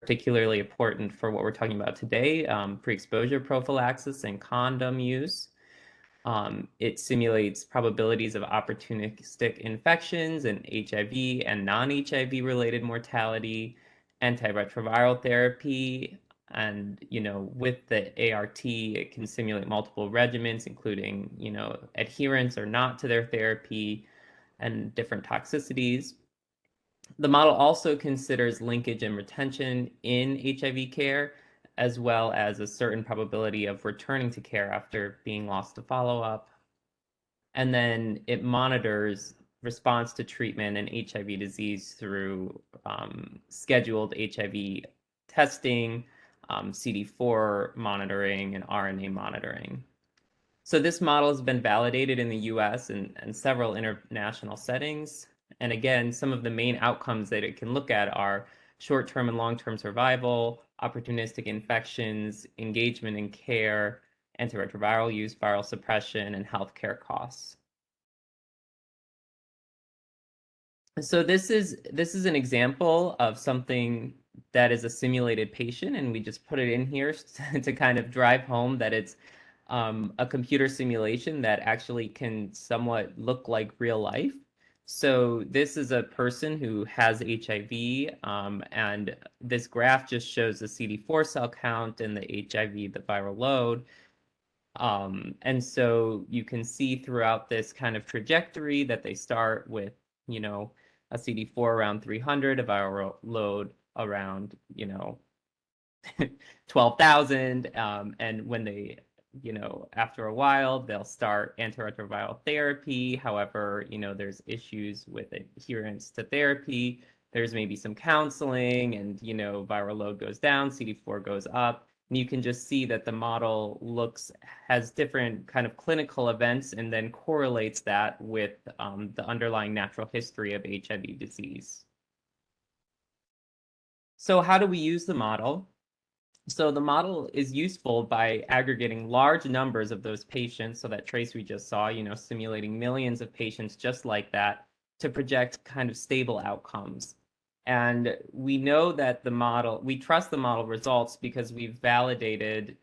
particularly important for what we're talking about today, pre-exposure prophylaxis and condom use. It simulates probabilities of opportunistic infections and HIV and non-HIV related mortality, antiretroviral therapy, and with the ART, it can simulate multiple regimens, including adherence or not to their therapy and different toxicities. The model also considers linkage and retention in HIV care, as well as a certain probability of returning to care after being lost to follow-up. And then it monitors response to treatment and HIV disease through scheduled HIV testing, CD4 monitoring, and RNA monitoring. So this model has been validated in the US and several international settings. And again, some of the main outcomes that it can look at are short-term and long-term survival, opportunistic infections, engagement in care, antiretroviral use, viral suppression, and healthcare costs. So this is an example of something that is a simulated patient, and we just put it in here to kind of drive home that it's a computer simulation that actually can somewhat look like real life. So this is a person who has HIV, and this graph just shows the CD4 cell count and the HIV, the viral load. And so you can see throughout this kind of trajectory that they start with, a CD4 around 300, a viral load around, 12,000. And when they, after a while, they'll start antiretroviral therapy. However, there's issues with adherence to therapy. There's maybe some counseling and, viral load goes down, CD4 goes up. And you can just see that the model has different kind of clinical events and then correlates that with the underlying natural history of HIV disease. So how do we use the model? So the model is useful by aggregating large numbers of those patients. So that trace we just saw, simulating millions of patients just like that to project kind of stable outcomes. And we know that we trust the model results because we've validated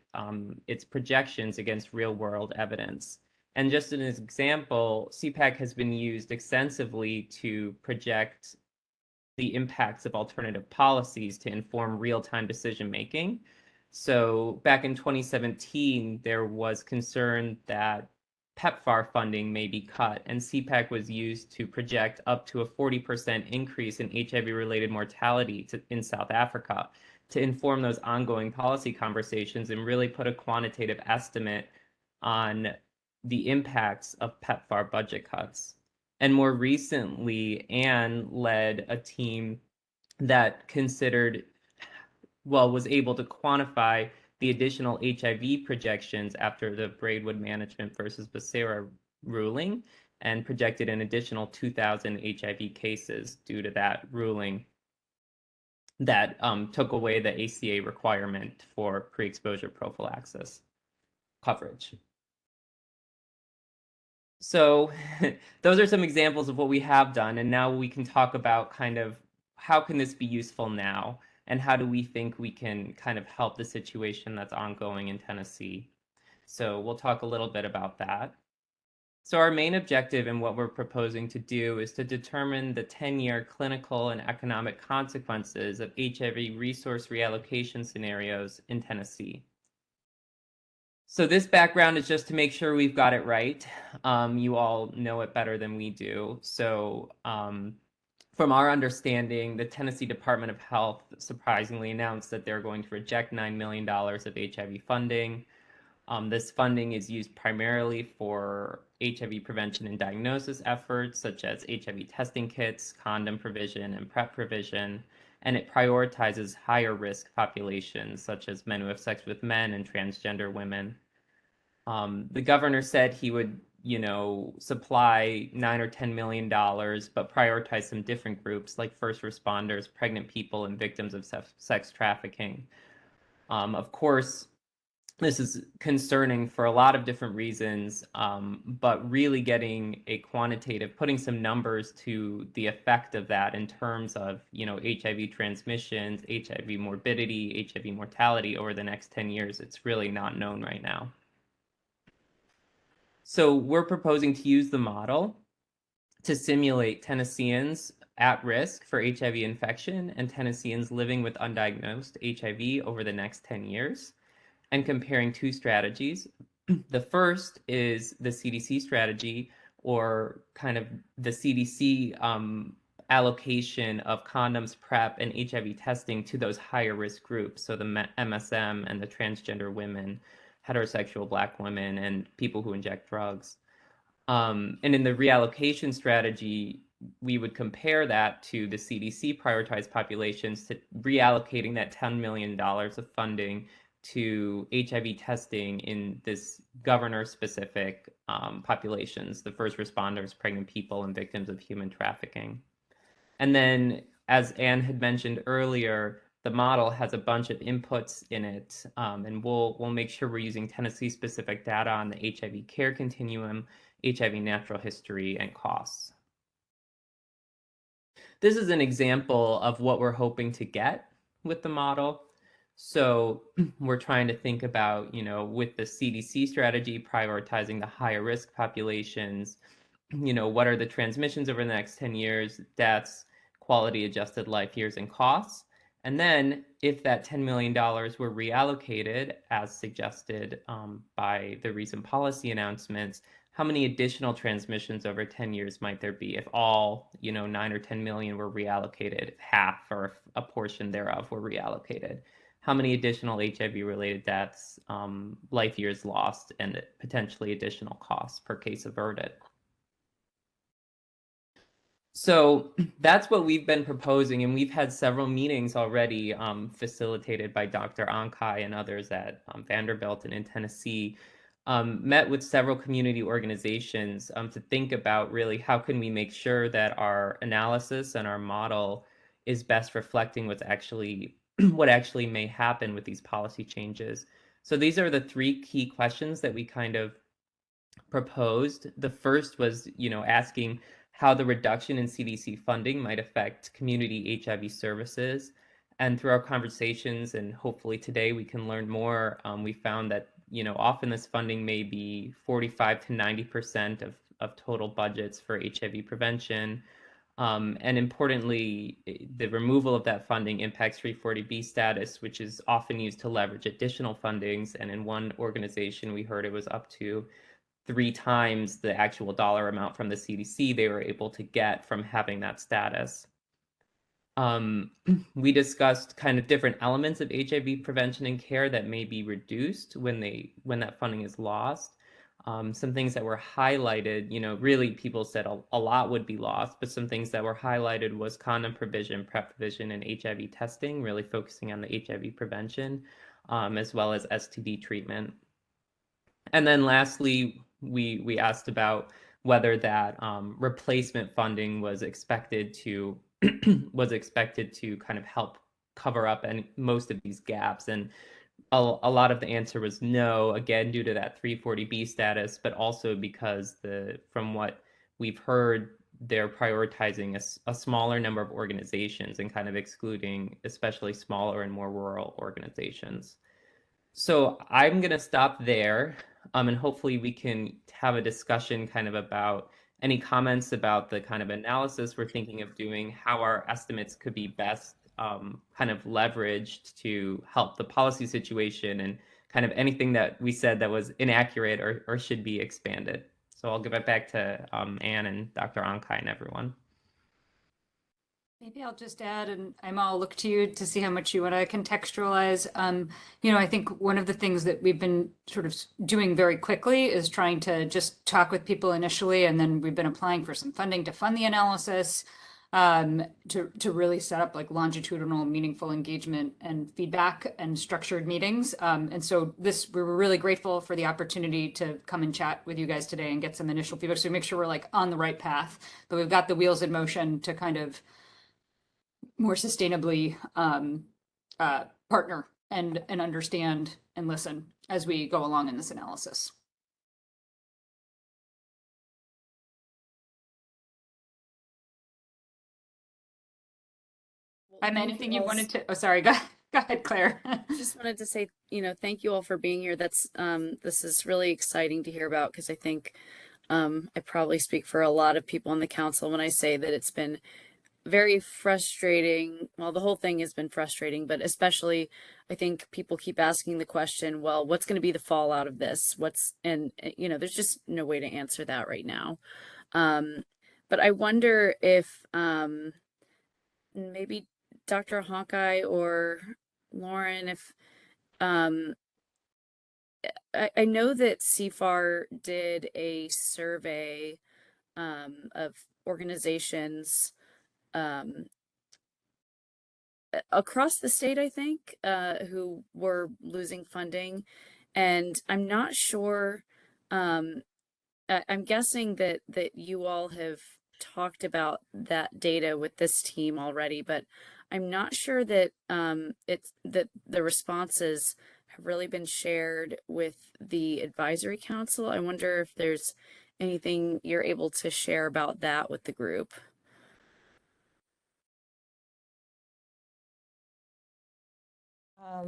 its projections against real world evidence. And just as an example, CPAC has been used extensively to project the impacts of alternative policies to inform real-time decision making. So back in 2017, there was concern that PEPFAR funding may be cut, and CPAC was used to project up to a 40% increase in HIV-related mortality in South Africa to inform those ongoing policy conversations and really put a quantitative estimate on the impacts of PEPFAR budget cuts. And more recently, Anne led a team that was able to quantify the additional HIV projections after the Braidwood Management versus Becerra ruling and projected an additional 2,000 HIV cases due to that ruling that took away the ACA requirement for pre-exposure prophylaxis coverage. So those are some examples of what we have done, and now we can talk about kind of how can this be useful now, and how do we think we can kind of help the situation that's ongoing in Tennessee. So we'll talk a little bit about that. So our main objective in what we're proposing to do is to determine the 10-year clinical and economic consequences of HIV resource reallocation scenarios in Tennessee. So this background is just to make sure we've got it right. You all know it better than we do. So from our understanding, the Tennessee Department of Health surprisingly announced that they're going to reject $9 million of HIV funding. This funding is used primarily for HIV prevention and diagnosis efforts, such as HIV testing kits, condom provision, and PrEP provision, and it prioritizes higher risk populations, such as men who have sex with men and transgender women. The governor said he would, supply $9 or $10 million, but prioritize some different groups like first responders, pregnant people, and victims of sex trafficking. Of course, This is concerning for a lot of different reasons, but really getting a quantitative, putting some numbers to the effect of that in terms of, HIV transmissions, HIV morbidity, HIV mortality over the next 10 years, it's really not known right now. So we're proposing to use the model to simulate Tennesseans at risk for HIV infection and Tennesseans living with undiagnosed HIV over the next 10 years, and comparing two strategies. The first is the CDC strategy, or kind of the CDC allocation of condoms, PrEP, and HIV testing to those higher risk groups. So the MSM and the transgender women, heterosexual Black women, and people who inject drugs. And in the reallocation strategy, we would compare that to the CDC prioritized populations, to reallocating that $10 million of funding to HIV testing in this governor-specific populations, the first responders, pregnant people, and victims of human trafficking. And then, as Anne had mentioned earlier, the model has a bunch of inputs in it, and we'll make sure we're using Tennessee-specific data on the HIV care continuum, HIV natural history, and costs. This is an example of what we're hoping to get with the model. So we're trying to think about, with the CDC strategy, prioritizing the higher risk populations, what are the transmissions over the next 10 years, deaths, quality adjusted life years, and costs. And then if that $10 million were reallocated, as suggested by the recent policy announcements, how many additional transmissions over 10 years might there be if all, 9 or 10 million were reallocated, if half or a portion thereof were reallocated? How many additional HIV-related deaths, life years lost, and potentially additional costs per case averted? So that's what we've been proposing, and we've had several meetings already facilitated by Dr. Ankai and others at Vanderbilt and in Tennessee, met with several community organizations to think about really how can we make sure that our analysis and our model is best reflecting what actually may happen with these policy changes. So these are the three key questions that we kind of proposed. The first was, asking how the reduction in CDC funding might affect community HIV services. And through our conversations, and hopefully today we can learn more, we found that, often this funding may be 45 to 90% of total budgets for HIV prevention. And importantly, the removal of that funding impacts 340B status, which is often used to leverage additional fundings. And in one organization, we heard it was up to 3 times the actual dollar amount from the CDC they were able to get from having that status. We discussed kind of different elements of HIV prevention and care that may be reduced when that funding is lost. Some things that were highlighted, really people said a lot would be lost, but some things that were highlighted was condom provision, PrEP provision, and HIV testing, really focusing on the HIV prevention, as well as STD treatment. And then lastly, we asked about whether that replacement funding was expected to kind of help cover up most of these gaps. And a lot of the answer was no, again, due to that 340B status, but also because from what we've heard, they're prioritizing a smaller number of organizations and kind of excluding especially smaller and more rural organizations. So I'm going to stop there, and hopefully we can have a discussion kind of about any comments about the kind of analysis we're thinking of doing, how our estimates could be best kind of leveraged to help the policy situation, and kind of anything that we said that was inaccurate or should be expanded. So I'll give it back to Anne and Dr. Ankai and everyone. Maybe I'll just add, and I'll look to you to see how much you want to contextualize. I think one of the things that we've been sort of doing very quickly is trying to just talk with people initially, and then we've been applying for some funding to fund the analysis, to really set up like longitudinal, meaningful engagement and feedback and structured meetings. And so we were really grateful for the opportunity to come and chat with you guys today and get some initial feedback. So we make sure we're like on the right path, but we've got the wheels in motion to kind of more sustainably partner and understand and listen as we go along in this analysis. Well, Anything you wanted to, oh, sorry, go ahead, Claire. just wanted to say, thank you all for being here. This is really exciting to hear about because I think I probably speak for a lot of people on the council when I say that it's been very frustrating. Well, the whole thing has been frustrating, but especially I think people keep asking the question, well, what's going to be the fallout of this? And there's just no way to answer that right now. But I wonder if maybe Dr. Hawkeye or Lauren, if um, I know that CFAR did a survey of organizations um, across the state, I think, who were losing funding. And I'm not sure, um, I'm guessing that you all have talked about that data with this team already, but I'm not sure that it's that the responses have really been shared with the advisory council. I wonder if there's anything you're able to share about that with the group.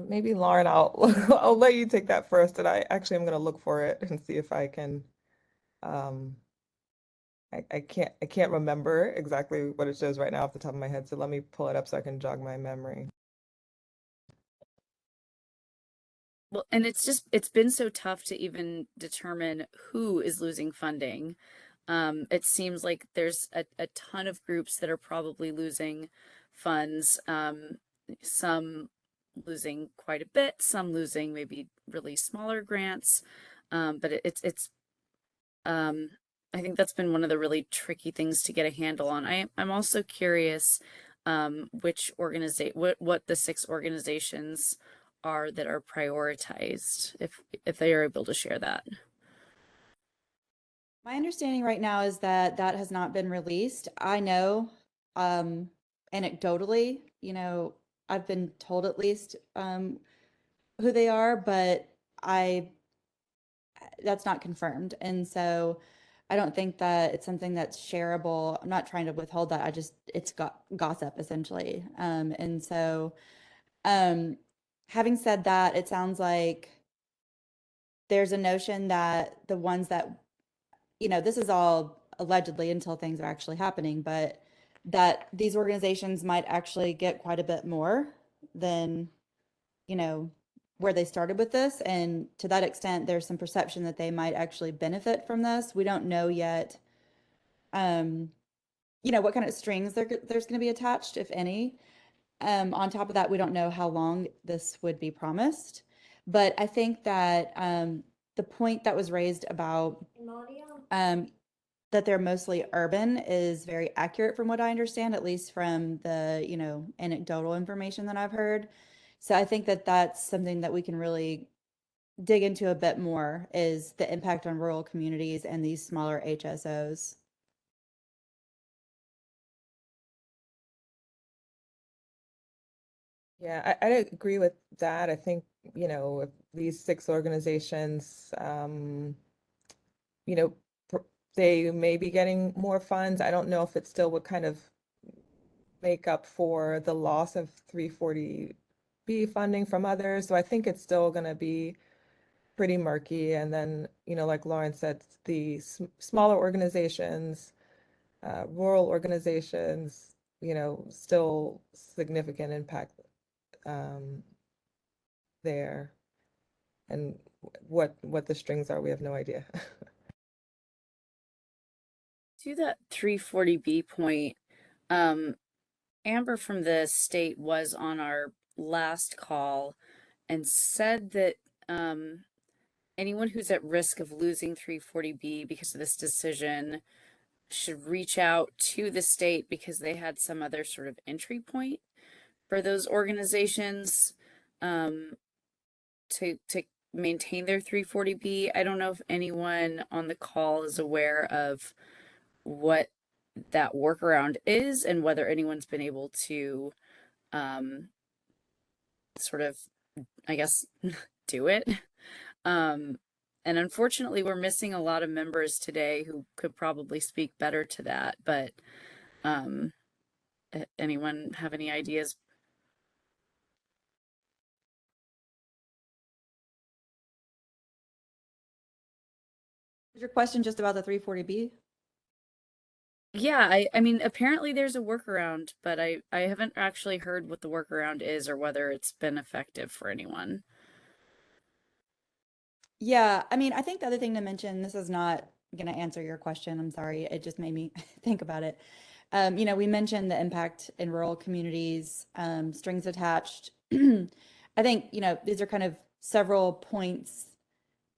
Maybe Lauren, I'll I'll let you take that first, and I actually am going to look for it and see if I can. Um, I can't remember exactly what it shows right now off the top of my head, so let me pull it up so I can jog my memory. Well, and it's been so tough to even determine who is losing funding. It seems like there's a ton of groups that are probably losing funds. Some losing quite a bit, some losing maybe really smaller grants. But it's um, I think that's been one of the really tricky things to get a handle on. I'm also curious what the 6 organizations are that are prioritized, if they are able to share that. My understanding right now is that that has not been released. I know, um, anecdotally, I've been told at least who they are, but I that's not confirmed. And so I don't think that it's something that's shareable. I'm not trying to withhold that. It's got gossip essentially. And so um, having said that, it sounds like there's a notion that the ones that this is all allegedly until things are actually happening, but that these organizations might actually get quite a bit more than, you know, where they started with this. And to that extent, there's some perception that they might actually benefit from this. We don't know yet, um, what kind of strings there's going to be attached, if any. On top of that, we don't know how long this would be promised. But I think that the point that was raised about um, that they're mostly urban is very accurate from what I understand, at least from the, anecdotal information that I've heard. So I think that that's something that we can really dig into a bit more is the impact on rural communities and these smaller HSOs. Yeah, I agree with that. I think, if these 6 organizations, you know, they may be getting more funds. I don't know if it still would kind of make up for the loss of 340B funding from others. So I think it's still going to be pretty murky. And then, like Lauren said, the smaller organizations, rural organizations, still significant impact um, there. And what the strings are, we have no idea. To that 340B point, um, Amber from the state was on our last call and said that anyone who's at risk of losing 340B because of this decision should reach out to the state because they had some other sort of entry point for those organizations um, to maintain their 340B. I don't know if anyone on the call is aware of what that workaround is and whether anyone's been able to um, sort of I guess, do it. Um, and unfortunately, we're missing a lot of members today who could probably speak better to that. But um, anyone have any ideas? Is your question just about the 340B? Yeah, I mean, apparently there's a workaround, but I haven't actually heard what the workaround is or whether it's been effective for anyone. Yeah, I mean, I think the other thing to mention, this is not going to answer your question. I'm sorry. It just made me think about it. We mentioned the impact in rural communities, strings attached. I think, these are kind of several points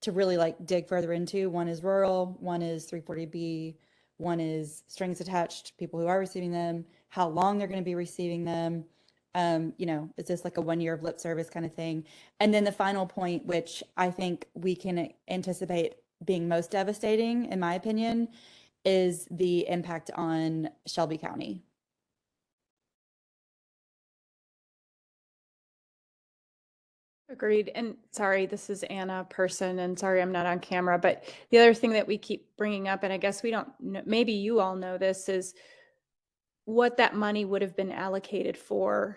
to really like dig further into. One is rural, one is 340B, one is strings attached, people who are receiving them, how long they're going to be receiving them. Is this like a 1 year of lip service kind of thing? And then the final point, which I think we can anticipate being most devastating, in my opinion, is the impact on Shelby County. Agreed. And sorry, this is Anna Person, and sorry I'm not on camera, but the other thing that we keep bringing up, and I guess we don't know, maybe you all know this, is what that money would have been allocated for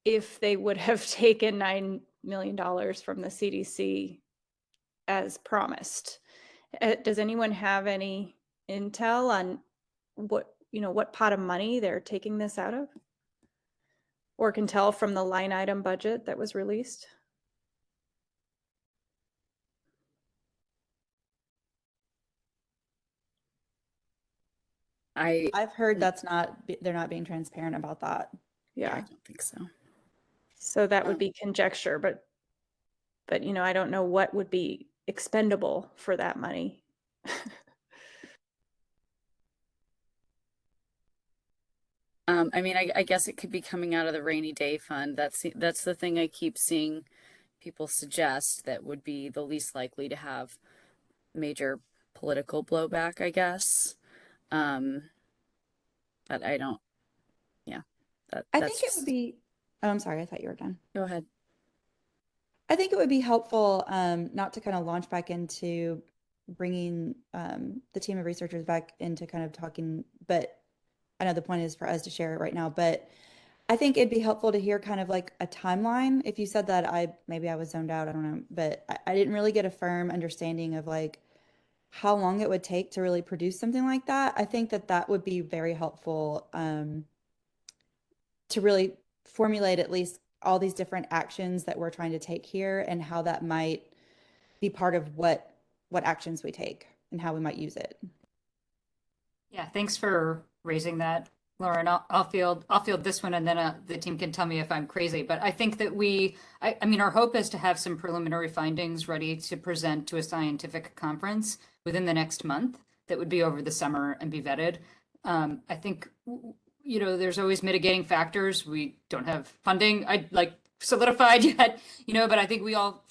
if they would have taken $9 million from the CDC as promised. Does anyone have any intel on what pot of money they're taking this out of? Or can tell from the line item budget that was released? I've heard they're not being transparent about that. Yeah, I Yeah. don't think so. So that would be conjecture, but I don't know what would be expendable for that money. I mean, I guess it could be coming out of the rainy day fund. That's the thing I keep seeing people suggest that would be the least likely to have major political blowback, I guess. But I don't, yeah, I that's think it would just, be, oh, I'm sorry, I thought you were done. go ahead. I think it would be helpful not to kind of launch back into bringing the team of researchers back into kind of talking, but I know the point is for us to share it right now, but I think it'd be helpful to hear kind of like a timeline. If you said that, maybe I was zoned out, I don't know, but I didn't really get a firm understanding of like how long it would take to really produce something like that. I think that that would be very helpful to really formulate at least all these different actions that we're trying to take here and how that might be part of what actions we take and how we might use it. Yeah, thanks for raising that, Lauren. I'll field this one, and then the team can tell me if I'm crazy. But I think that I mean, our hope is to have some preliminary findings ready to present to a scientific conference within the next month. That would be over the summer and be vetted. I think there's always mitigating factors. We don't have funding, I like solidified yet, but I think we all,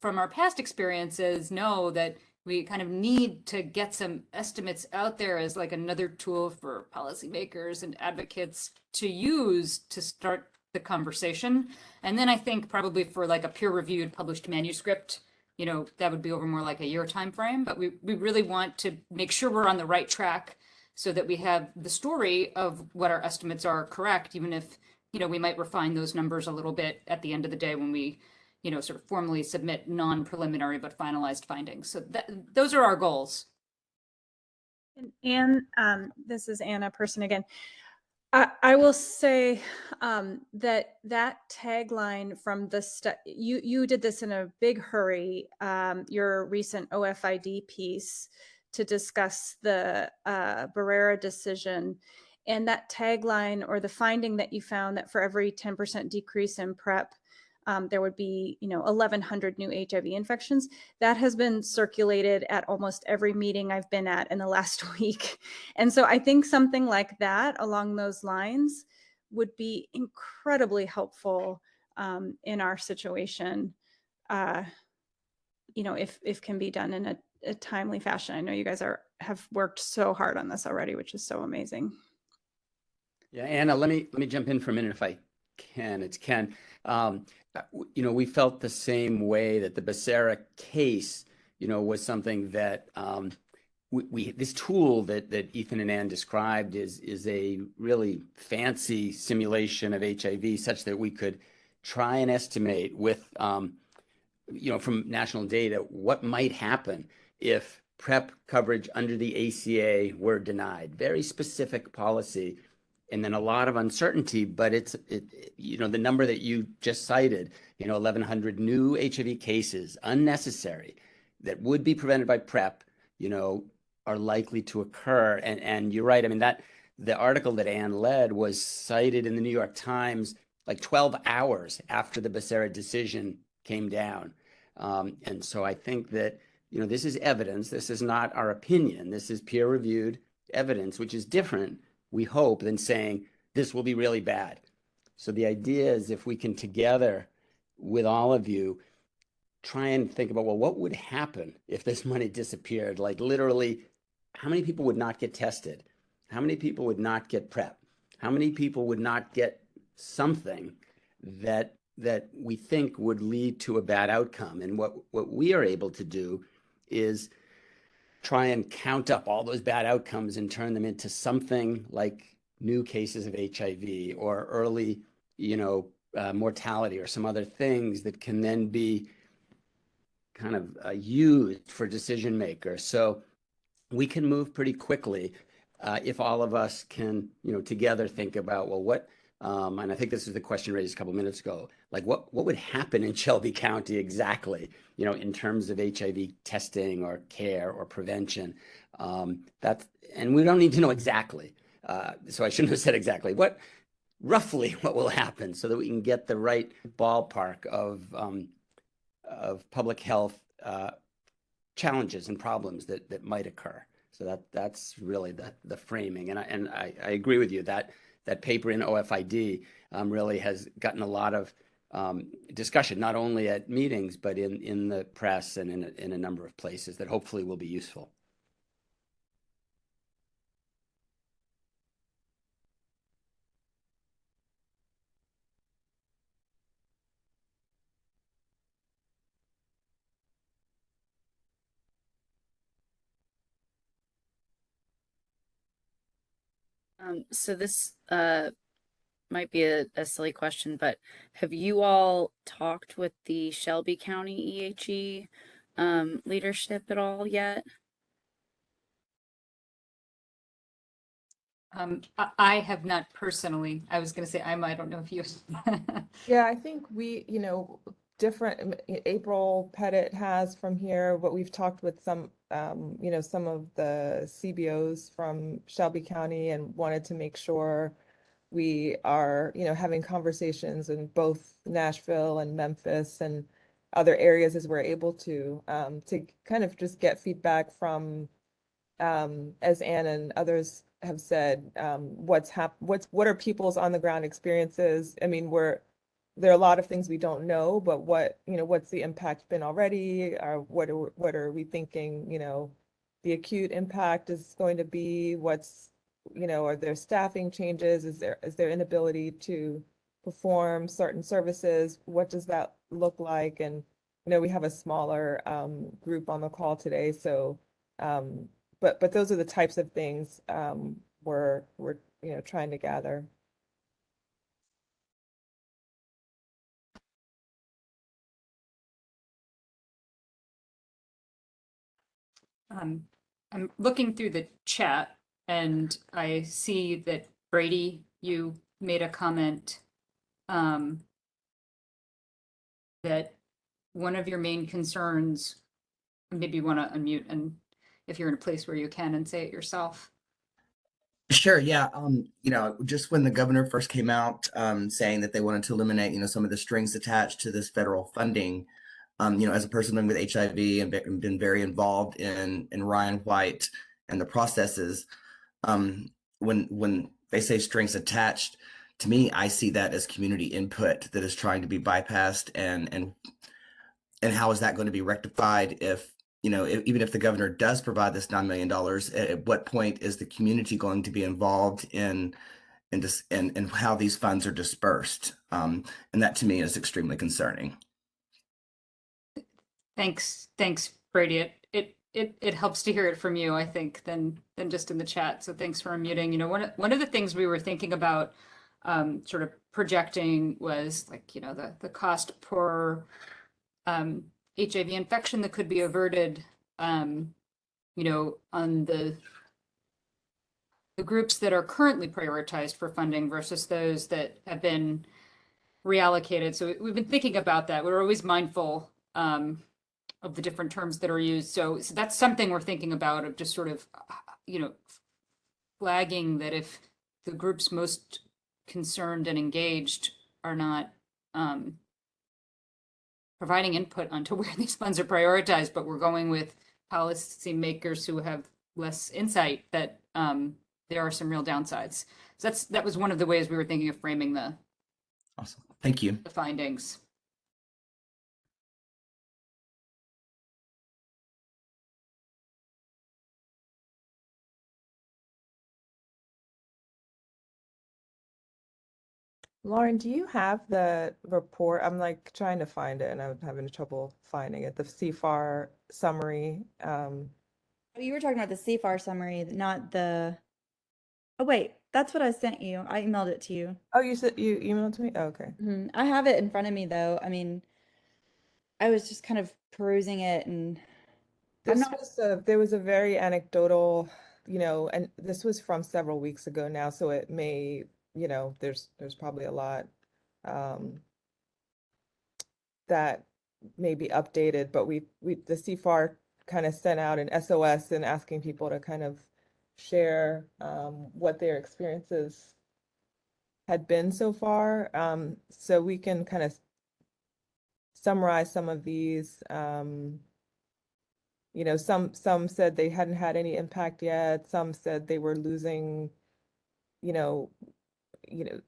from our past experiences, know that we kind of need to get some estimates out there as like another tool for policymakers and advocates to use to start the conversation. And then I think probably for like a peer-reviewed published manuscript, that would be over more like a year time frame. But we really want to make sure we're on the right track so that we have the story of what our estimates are correct, even if we might refine those numbers a little bit at the end of the day when we sort of formally submit non-preliminary but finalized findings. So those are our goals. And this is Anna Person again. I will say that tagline from the you did this in a big hurry, your recent OFID piece to discuss the Barrera decision, and that tagline or the finding that you found that for every 10% decrease in PrEP, there would be 1,100 new HIV infections. That has been circulated at almost every meeting I've been at in the last week. And so I think something like that along those lines would be incredibly helpful in our situation, if can be done in a timely fashion. I know you guys have worked so hard on this already, which is so amazing. Yeah, Anna, let me jump in for a minute if I Ken. It's Ken. We felt the same way that the Becerra case, was something that this tool that Ethan and Ann described is a really fancy simulation of HIV, such that we could try and estimate with from national data what might happen if PrEP coverage under the ACA were denied. Very specific policy, and then a lot of uncertainty. But the number that you just cited, 1,100 new HIV cases, unnecessary, that would be prevented by PrEP, are likely to occur. And you're right. I mean, that the article that Ann led was cited in the New York Times like 12 hours after the Becerra decision came down. And so I think that, this is evidence. This is not our opinion. This is peer-reviewed evidence, which is different, we hope, than saying this will be really bad. So the idea is, if we can together with all of you try and think about, well, what would happen if this money disappeared? Like, literally, how many people would not get tested? How many people would not get PrEP? How many people would not get something that we think would lead to a bad outcome? And what we are able to do is try and count up all those bad outcomes and turn them into something like new cases of HIV or early, mortality, or some other things that can then be kind of used for decision makers. So we can move pretty quickly if all of us can, together think about, well, what, and I think this is the question raised a couple minutes ago, like what would happen in Shelby County exactly, in terms of HIV testing or care or prevention. And we don't need to know exactly. So I shouldn't have said exactly. Roughly what will happen, so that we can get the right ballpark of public health challenges and problems that might occur. So that's really the framing. And I agree with you that paper in OFID really has gotten a lot of discussion, not only at meetings, but in the press and in a number of places, that hopefully will be useful. So this might be a silly question, but have you all talked with the Shelby County EHE leadership at all yet? I have not personally. I was going to say, I don't know if you. Yeah, I think we, different, April Pettit has from here, but we've talked with some, some of the CBOs from Shelby County, and wanted to make sure we are, having conversations in both Nashville and Memphis and other areas as we're able to kind of just get feedback from, as Ann and others have said, what are people's on the ground experiences? I mean, there are a lot of things we don't know, but what's the impact been already? Or what are we thinking, the acute impact is going to be? Are there staffing changes? Is there inability to perform certain services? What does that look like? And, we have a smaller group on the call today, so but those are the types of things we're trying to gather. I'm looking through the chat, and I see that Brady, you made a comment that one of your main concerns, maybe you want to unmute, and if you're in a place where you can, and say it yourself. Sure, yeah. Just when the governor first came out saying that they wanted to eliminate, some of the strings attached to this federal funding, as a person living with HIV and been very involved in Ryan White and the processes, when they say strings attached, to me, I see that as community input that is trying to be bypassed, and how is that going to be rectified if, even if the governor does provide this $9 million, at what point is the community going to be involved in and how these funds are dispersed. And that to me is extremely concerning. Thanks, Brady. It helps to hear it from you, I think, than just in the chat. So thanks for unmuting. You know, one of the things we were thinking about, sort of projecting was like, you know, the cost per HIV infection that could be averted, you know, on the groups that are currently prioritized for funding versus those that have been reallocated. So we've been thinking about that. We're always mindful of the different terms that are used. So that's something we're thinking about, of just sort of, you know, flagging that if the groups most concerned and engaged are not providing input onto where these funds are prioritized, but we're going with policymakers who have less insight, that there are some real downsides. So that was one of the ways we were thinking of framing the Awesome. Thank you. findings. Lauren, do you have the report? I'm like trying to find it and I'm having trouble finding it. The CFAR summary. Oh, you were talking about the CFAR summary, not the. Oh, wait, that's what I sent you. I emailed it to you. Oh, you said you emailed to me? Oh, okay. I have it in front of me though. I mean, I was just kind of perusing it and I'm not. There was a very anecdotal, you know, and this was from several weeks ago now, so it may, you know, there's probably a lot um that may be updated, but the CFAR kind of sent out an SOS and asking people to kind of share what their experiences had been so far. So we can kind of summarize some of these. You know, some said they hadn't had any impact yet. Some said they were losing, you know,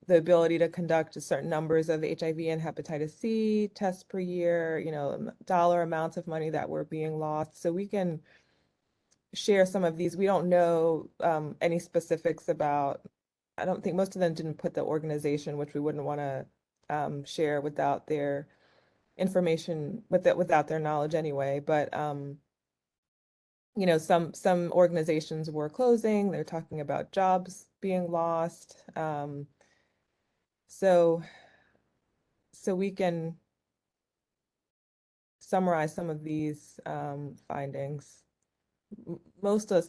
the ability to conduct a certain numbers of HIV and hepatitis C tests per year, you know, dollar amounts of money that were being lost. So we can share some of these. We don't know any specifics about, I don't think most of them didn't put the organization, which we wouldn't want to share without their information, without their knowledge anyway. But you know, some organizations were closing. They're talking about jobs being lost. So we can summarize some of these findings. Most of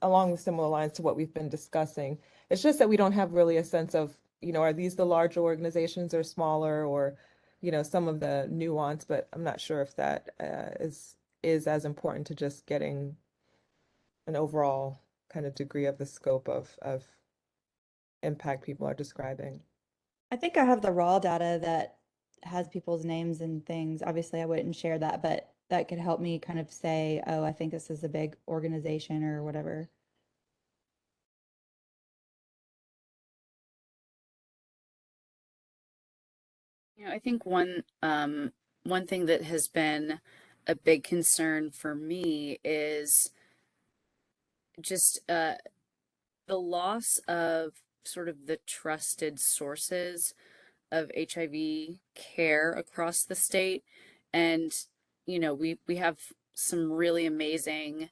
along the similar lines to what we've been discussing. It's just that we don't have really a sense of, you know, are these the larger organizations or smaller, or, you know, some of the nuance, but I'm not sure if that is as important to just getting an overall kind of degree of the scope of impact people are describing. I think I have the raw data that has people's names and things. Obviously, I wouldn't share that, but that could help me kind of say, oh, I think this is a big organization or whatever. You know, I think one thing that has been a big concern for me is just the loss of sort of the trusted sources of HIV care across the state. And, you know, we have some really amazing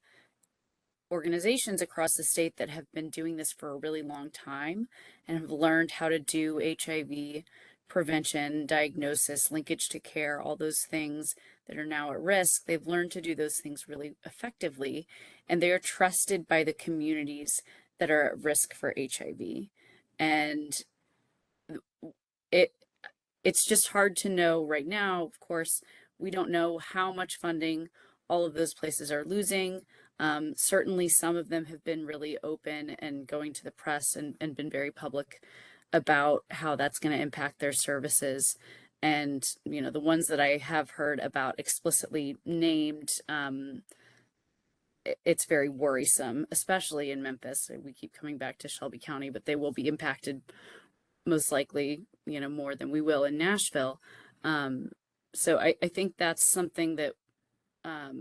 organizations across the state that have been doing this for a really long time and have learned how to do HIV prevention, diagnosis, linkage to care, all those things that are now at risk. They've learned to do those things really effectively, and they are trusted by the communities that are at risk for HIV. And it it's just hard to know right now. Of course, we don't know how much funding all of those places are losing. Certainly, some of them have been really open and going to the press and been very public about how that's going to impact their services. And, you know, the ones that I have heard about explicitly named, it's very worrisome, especially in Memphis. We keep coming back to Shelby County, but they will be impacted most likely, you know, more than we will in Nashville. So I think that's something that I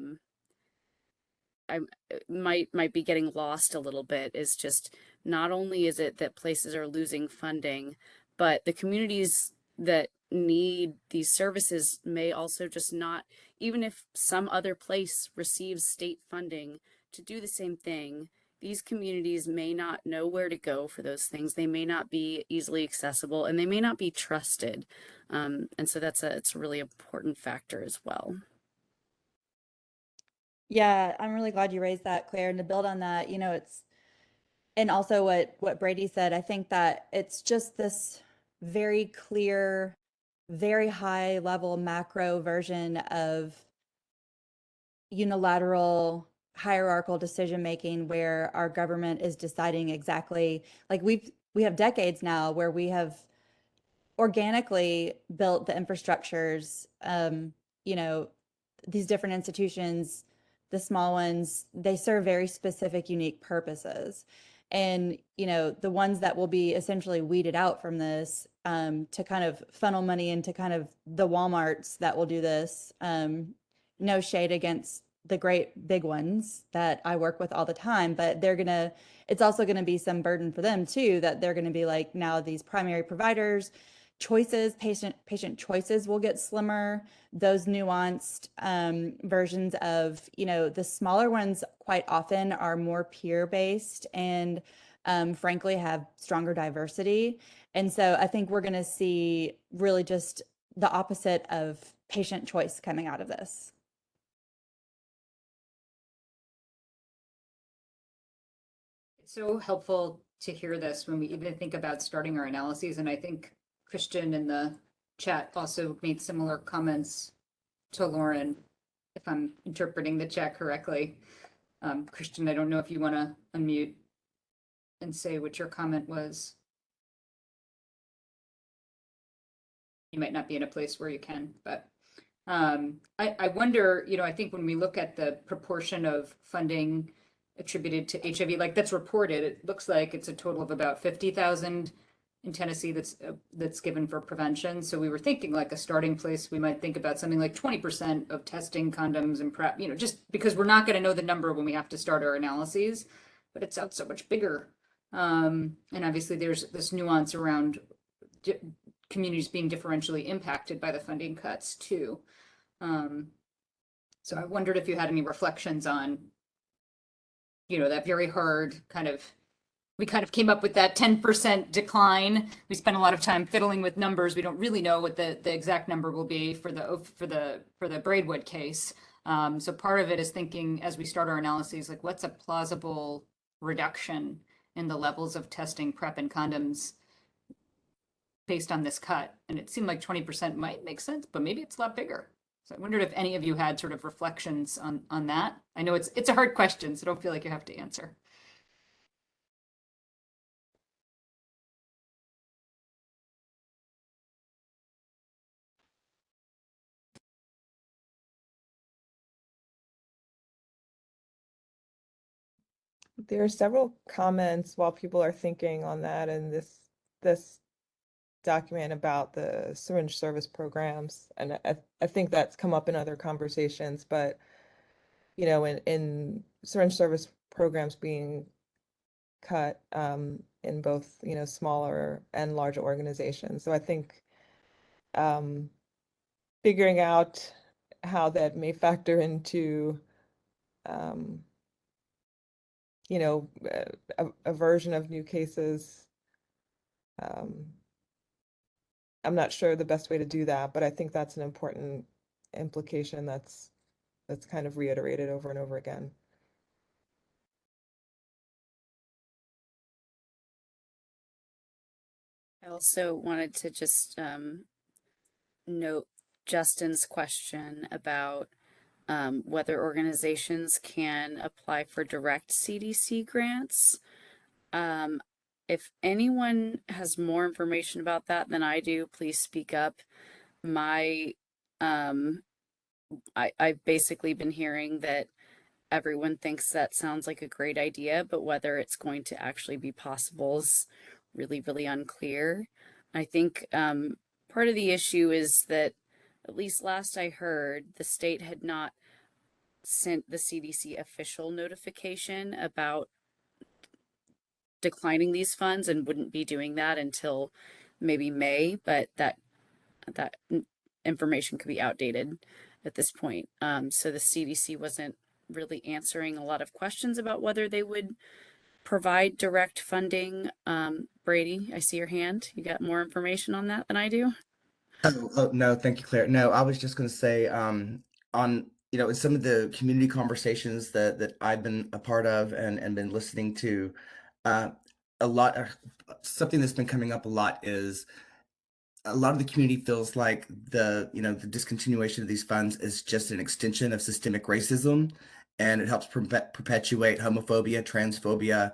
might be getting lost a little bit, is just not only is it that places are losing funding, but the communities that need these services may also just not, even if some other place receives state funding to do the same thing, these communities may not know where to go for those things. They may not be easily accessible and they may not be trusted. And so it's a really important factor as well. Yeah, I'm really glad you raised that, Claire. And to build on that, and also what Brady said, I think that it's just this very clear, very high level macro version of unilateral hierarchical decision making where our government is deciding exactly, like we have decades now where we have organically built the infrastructures, you know, these different institutions, the small ones, they serve very specific, unique purposes. And, the ones that will be essentially weeded out from this, to kind of funnel money into kind of the Walmarts that will do this. No shade against the great big ones that I work with all the time, but it's also gonna be some burden for them too, that they're gonna be like, now these primary providers, patient choices will get slimmer. Those nuanced versions of, the smaller ones quite often are more peer based and frankly have stronger diversity. And so I think we're going to see really just the opposite of patient choice coming out of this. It's so helpful to hear this when we even think about starting our analyses. And I think Christian in the chat also made similar comments to Lauren, if I'm interpreting the chat correctly. Christian, I don't know if you want to unmute and say what your comment was. You might not be in a place where you can, but I wonder, I think when we look at the proportion of funding attributed to HIV, like that's reported, it looks like it's a total of about 50,000 in Tennessee that's given for prevention. So we were thinking like a starting place, we might think about something like 20% of testing condoms and PrEP, just because we're not going to know the number when we have to start our analyses, but it sounds so much bigger. And obviously there's this nuance around communities being differentially impacted by the funding cuts too. So I wondered if you had any reflections on, that very hard we kind of came up with that 10% decline. We spent a lot of time fiddling with numbers. We don't really know what the exact number will be for the Braidwood case. So part of it is thinking as we start our analyses, like what's a plausible reduction in the levels of testing, PrEP, and condoms based on this cut. And it seemed like 20% might make sense, but maybe it's a lot bigger. So I wondered if any of you had sort of reflections on that. I know it's a hard question, so don't feel like you have to answer. There are several comments while people are thinking on that and this document about the syringe service programs. And I think that's come up in other conversations, but in syringe service programs being cut in both, smaller and larger organizations. So I think figuring out how that may factor into a version of new cases. I'm not sure the best way to do that, but I think that's an important implication that's kind of reiterated over and over again. I also wanted to just note Justin's question about whether organizations can apply for direct CDC grants. If anyone has more information about that than I do, please speak up. I've basically been hearing that everyone thinks that sounds like a great idea, but whether it's going to actually be possible is really, really unclear. I think part of the issue is that, at least last I heard, the state had not sent the CDC official notification about declining these funds and wouldn't be doing that until maybe May, but that information could be outdated at this point. So the CDC wasn't really answering a lot of questions about whether they would provide direct funding. Brady, I see your hand. You got more information on that than I do. Oh, no, thank you, Claire. No, I was just going to say, on, in some of the community conversations that I've been a part of and been listening to, uh, a lot, something that's been coming up a lot is a lot of the community feels like the discontinuation of these funds is just an extension of systemic racism, and it helps perpetuate homophobia, transphobia,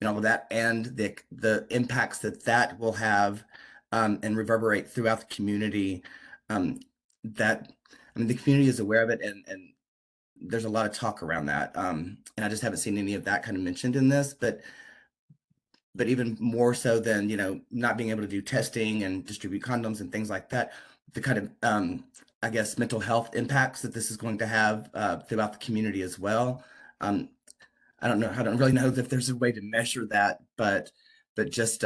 and all of that, and the impacts that will have, and reverberate throughout the community. That I mean, the community is aware of it, and there's a lot of talk around that. And I just haven't seen any of that kind of mentioned in this, but even more so than not being able to do testing and distribute condoms and things like that, the kind of I guess mental health impacts that this is going to have throughout the community as well. I don't know. I don't really know if there's a way to measure that, but just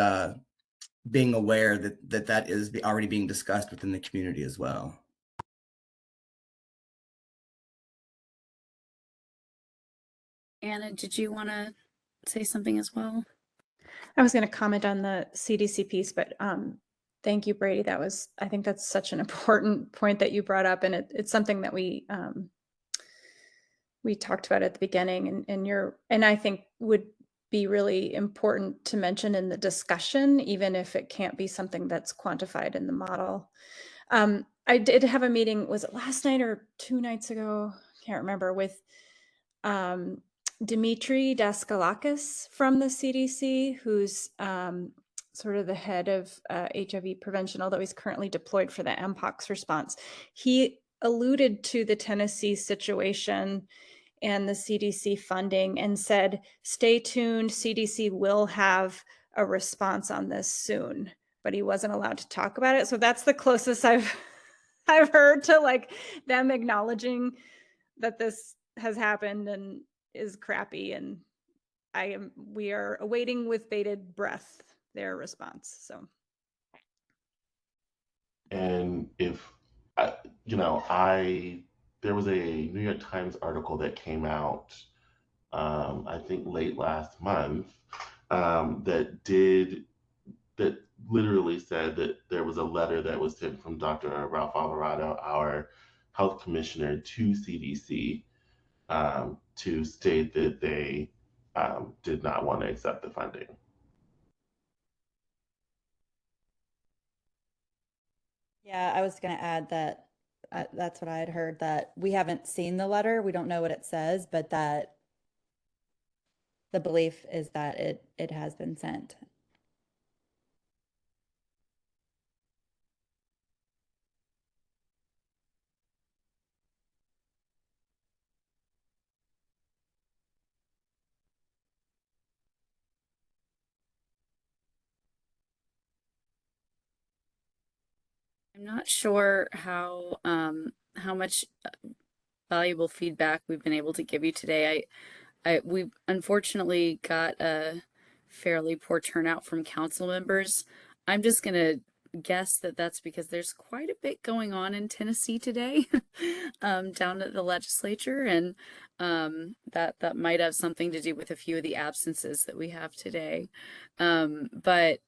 being aware that is already being discussed within the community as well. Anna, did you want to say something as well? I was going to comment on the CDC piece, but thank you, Brady. I think that's such an important point that you brought up, and it's something that we talked about at the beginning, and I think would be really important to mention in the discussion, even if it can't be something that's quantified in the model. I did have a meeting, was it last night or 2 nights ago? Can't remember, with Dimitri Daskalakis from the CDC, who's sort of the head of HIV prevention, although he's currently deployed for the Mpox response. He alluded to the Tennessee situation and the CDC funding and said, stay tuned, CDC will have a response on this soon, but he wasn't allowed to talk about it. So that's the closest I've heard to like them acknowledging that this has happened and is crappy, and we are awaiting with bated breath their response. So, and if there was a New York Times article that came out, I think late last month, that literally said that there was a letter that was sent from Dr. Ralph Alvarado, our health commissioner, to CDC, to state that they did not want to accept the funding. Yeah, I was going to add that that's what I had heard, that we haven't seen the letter. We don't know what it says, but that the belief is that it has been sent. I'm not sure how much valuable feedback we've been able to give you today. We unfortunately got a fairly poor turnout from council members. I'm just gonna guess that that's because there's quite a bit going on in Tennessee today, down at the legislature, and that might have something to do with a few of the absences that we have today. But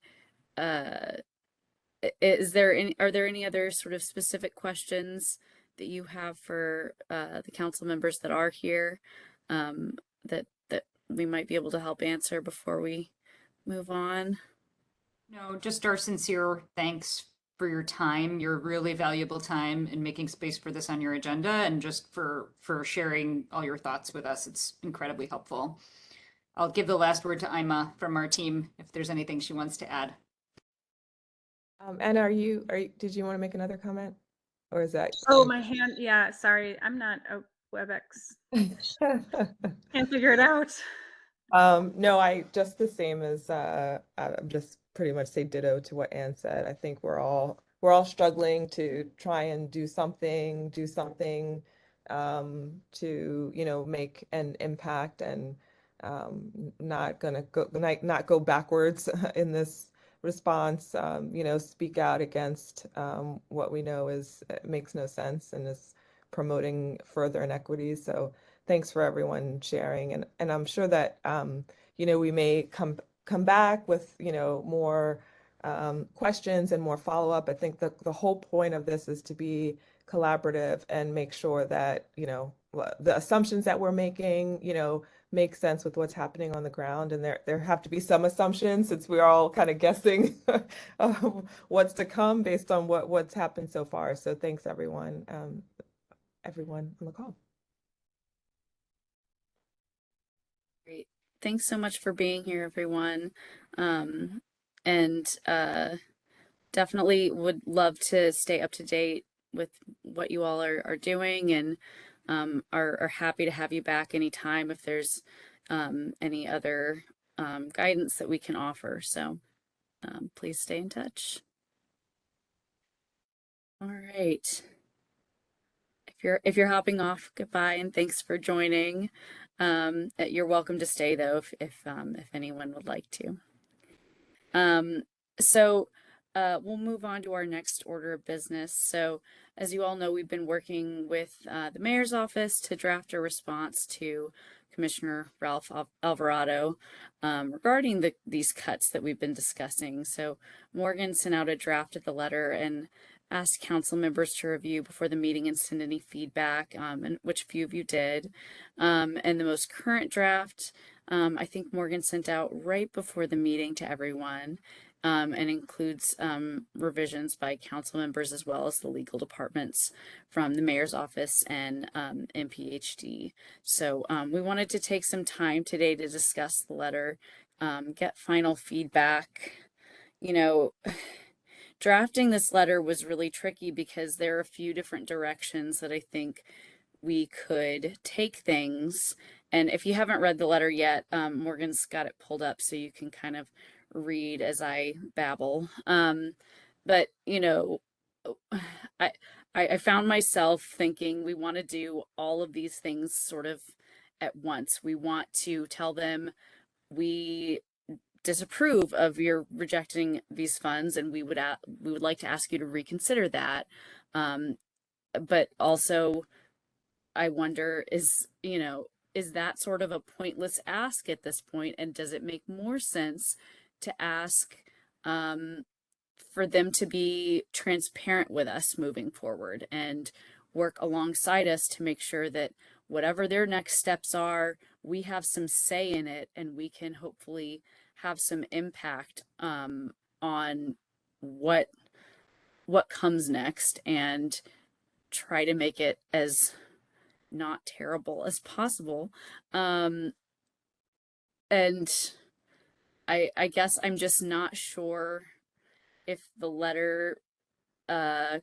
are there any other sort of specific questions that you have for the council members that are here, that we might be able to help answer before we move on? No, just our sincere thanks for your time, your really valuable time in making space for this on your agenda, and just for sharing all your thoughts with us. It's incredibly helpful. I'll give the last word to Ima from our team if there's anything she wants to add. Anna, did you want to make another comment? Or is that? oh, my hand. Yeah, sorry. I'm not a WebEx. Can't figure it out. No, I just the same as I'm just pretty much say ditto to what Ann said. I think we're all struggling to try and do something to make an impact, and not gonna go, not go backwards in this response, speak out against what we know is makes no sense and is promoting further inequities. So thanks for everyone sharing, and I'm sure that we may come back with more questions and more follow-up. I think the whole point of this is to be collaborative and make sure that the assumptions that we're making make sense with what's happening on the ground, and there have to be some assumptions since we're all kind of guessing what's to come based on what's happened so far. So thanks everyone on the call. Great. Thanks so much for being here, everyone. And definitely would love to stay up to date with what you all are doing, and are happy to have you back anytime if there's any other guidance that we can offer. So please stay in touch. All right. If you're hopping off, goodbye and thanks for joining. You're welcome to stay though if anyone would like to. So we'll move on to our next order of business. So as you all know, we've been working with the mayor's office to draft a response to Commissioner Ralph Alvarado regarding these cuts that we've been discussing. So Morgan sent out a draft of the letter and asked council members to review before the meeting and send any feedback, and which few of you did. And the most current draft, I think Morgan sent out right before the meeting to everyone, and includes revisions by council members as well as the legal departments from the mayor's office and MPHD. So we wanted to take some time today to discuss the letter, get final feedback. Drafting this letter was really tricky because there are a few different directions that I think we could take things. And if you haven't read the letter yet, Morgan's got it pulled up so you can kind of read as I babble. But I found myself thinking we want to do all of these things sort of at once. We want to tell them we disapprove of your rejecting these funds, and we would like to ask you to reconsider that. But also, I wonder, is that sort of a pointless ask at this point? And does it make more sense to ask for them to be transparent with us moving forward and work alongside us to make sure that whatever their next steps are, we have some say in it, and we can hopefully have some impact on what comes next, and try to make it as not terrible as possible. And I guess I'm just not sure if the letter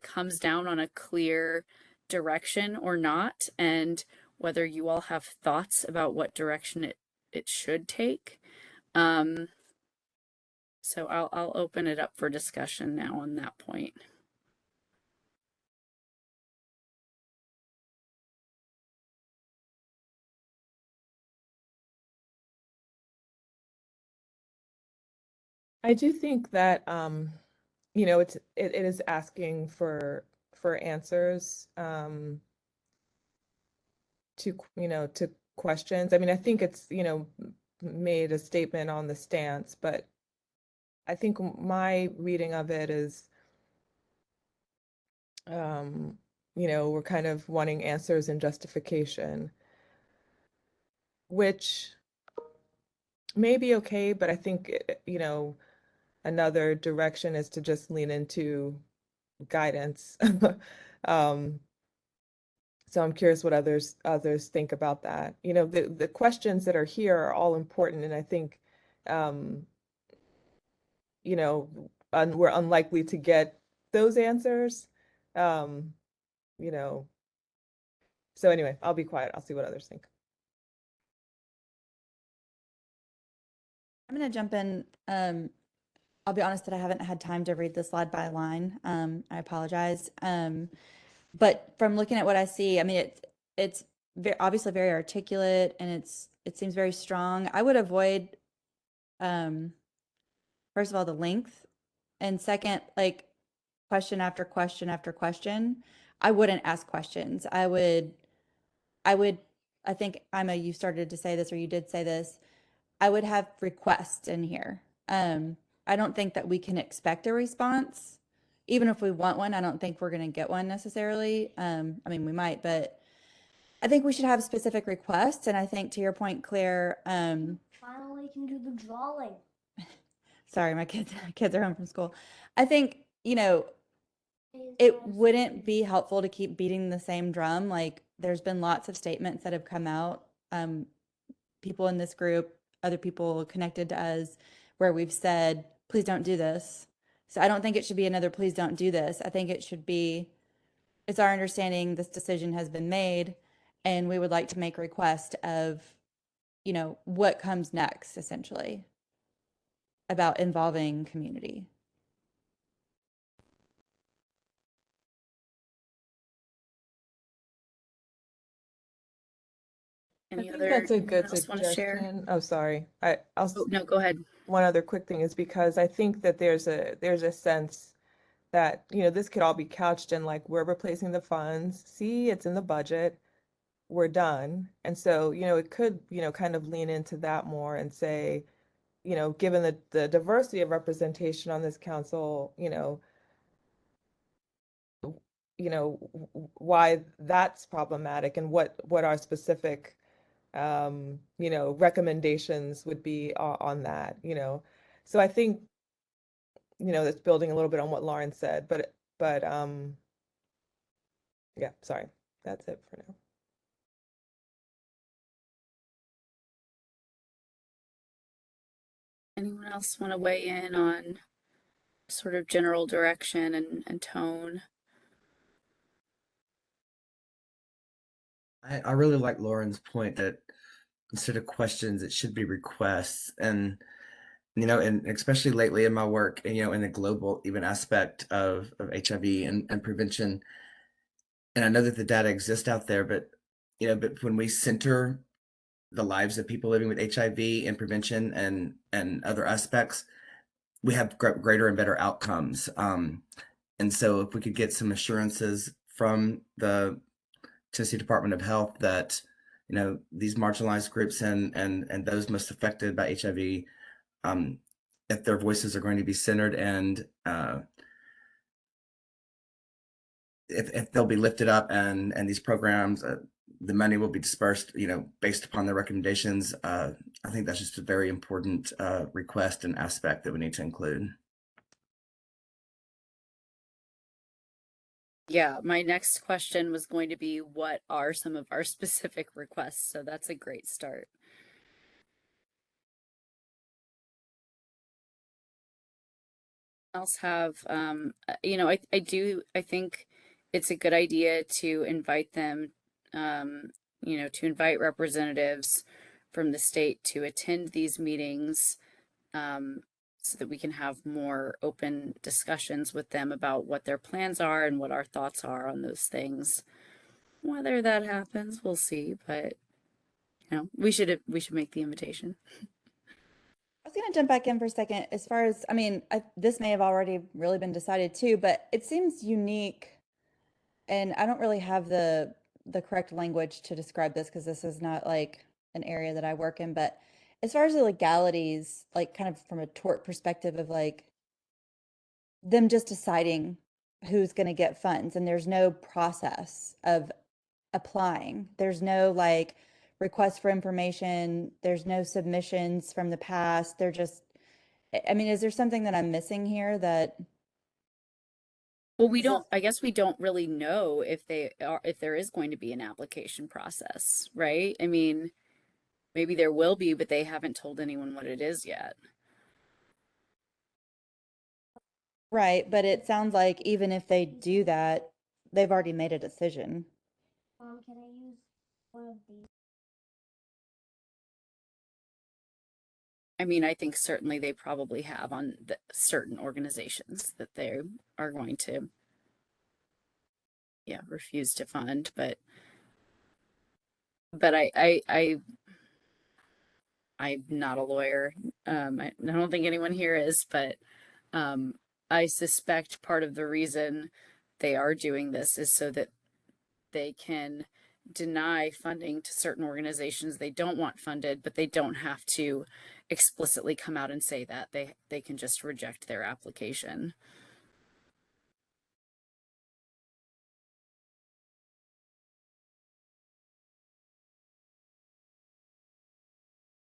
comes down on a clear direction or not, and whether you all have thoughts about what direction it should take. So I'll open it up for discussion now on that point. I do think that it is asking for answers to questions. I mean, I think it's made a statement on the stance, but I think my reading of it is we're kind of wanting answers and justification, which may be okay, but I think another direction is to just lean into guidance. So I'm curious what others think about that. The questions that are here are all important, and I think we're unlikely to get those answers. So anyway, I'll be quiet. I'll see what others think. I'm going to jump in. I'll be honest that I haven't had time to read this line by line. I apologize. But from looking at what I see, I mean, it's obviously very articulate, and it seems very strong. I would avoid, first of all, the length, and second, like question after question after question. I wouldn't ask questions. I would, I think, Ima, you started to say this, or you did say this. I would have requests in here. I don't think that we can expect a response. Even if we want one, I don't think we're going to get one necessarily. I mean, we might, but I think we should have specific requests. And I think, to your point, Claire, Finally can do the drawing. sorry, my kids are home from school. I think, it wouldn't be helpful to keep beating the same drum. Like, there's been lots of statements that have come out, people in this group, other people connected to us, where we've said, please don't do this. So I don't think it should be another please don't do this. I think it should be, it's our understanding this decision has been made, and we would like to make a request of, what comes next, essentially, about involving community. Any I think other, that's a anyone good else want to share? suggestion. Oh, sorry. Oh, no, go ahead. One other quick thing is because I think that there's a sense that, this could all be couched in like, we're replacing the funds. See, it's in the budget. We're done. And so, it could, kind of lean into that more and say, given the diversity of representation on this council, why that's problematic and what our specific recommendations would be on that, So I think, that's building a little bit on what Lauren said, but yeah, sorry. That's it for now. Anyone else want to weigh in on sort of general direction and tone? I really like Lauren's point that instead of questions, it should be requests. And and especially lately in my work, and in the global even aspect of HIV and prevention. And I know that the data exists out there, but but when we center the lives of people living with HIV and prevention and other aspects, we have greater and better outcomes. And so if we could get some assurances from the Tennessee Department of Health that these marginalized groups and those most affected by HIV, if their voices are going to be centered and if they'll be lifted up and these programs, the money will be dispersed, based upon the recommendations. I think that's just a very important request and aspect that we need to include. Yeah, my next question was going to be, what are some of our specific requests? So that's a great start. Else have, I think it's a good idea to invite them, to invite representatives from the state to attend these meetings, so that we can have more open discussions with them about what their plans are and what our thoughts are on those things. Whether that happens, we'll see, but we should make the invitation. I was going to jump back in for a second. As far as, I mean, this may have already really been decided too, but it seems unique, and I don't really have the correct language to describe this because this is not like an area that I work in. But as far as the legalities, like kind of from a tort perspective of like them just deciding who's going to get funds, and there's no process of applying. There's no like request for information. There's no submissions from the past. They're just, I mean, is there something that I'm missing here that? Well, I guess we don't really know if there is going to be an application process, right? I mean, maybe there will be, but they haven't told anyone what it is yet. Right, but it sounds like even if they do that, they've already made a decision. Can I use one of these? I mean, I think certainly they probably have on certain organizations that they are going to, refuse to fund, but but I'm not a lawyer. I don't think anyone here is, but I suspect part of the reason they are doing this is so that they can deny funding to certain organizations they don't want funded, but they don't have to explicitly come out and say that. They can just reject their application.